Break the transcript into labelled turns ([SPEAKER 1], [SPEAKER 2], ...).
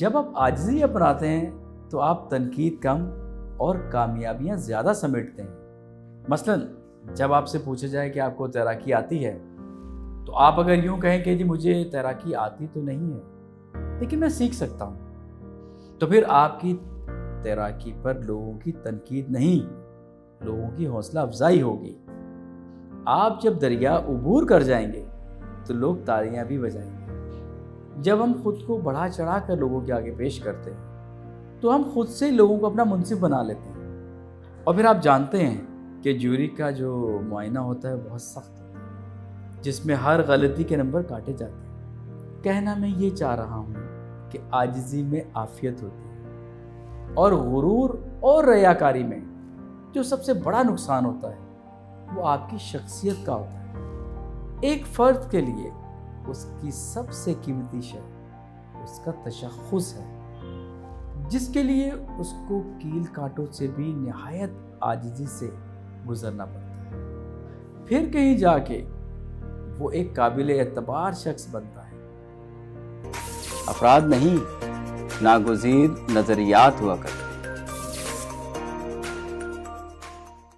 [SPEAKER 1] جب آپ عاجزی اپناتے ہیں تو آپ تنقید کم اور کامیابیاں زیادہ سمیٹتے ہیں۔ مثلاً جب آپ سے پوچھا جائے کہ آپ کو تیراکی آتی ہے تو آپ اگر یوں کہیں کہ جی مجھے تیراکی آتی تو نہیں ہے لیکن میں سیکھ سکتا ہوں، تو پھر آپ کی تیراکی پر لوگوں کی تنقید نہیں، لوگوں کی حوصلہ افزائی ہوگی۔ آپ جب دریا عبور کر جائیں گے تو لوگ تالیاں بھی بجائیں گے۔ جب ہم خود کو بڑھا چڑھا کر لوگوں کے آگے پیش کرتے ہیں تو ہم خود سے لوگوں کو اپنا منصف بنا لیتے ہیں، اور پھر آپ جانتے ہیں کہ جوری کا جو معائنہ ہوتا ہے بہت سخت ہوتا ہے، جس میں ہر غلطی کے نمبر کاٹے جاتے ہیں۔ کہنا میں یہ چاہ رہا ہوں کہ عاجزی میں عافیت ہوتی ہے، اور غرور اور ریاکاری میں جو سب سے بڑا نقصان ہوتا ہے وہ آپ کی شخصیت کا ہوتا ہے۔ ایک فرد کے لیے اس کی سب سے قیمتی شے اس کا تشخص ہے، جس کے لیے اس کو کیل کانٹوں سے بھی نہایت عاجزی سے گزرنا پڑتا ہے، پھر کہیں جا کے وہ ایک قابل اعتبار شخص بنتا ہے۔
[SPEAKER 2] افراد نہیں، ناگزیر نظریات ہوا کرتے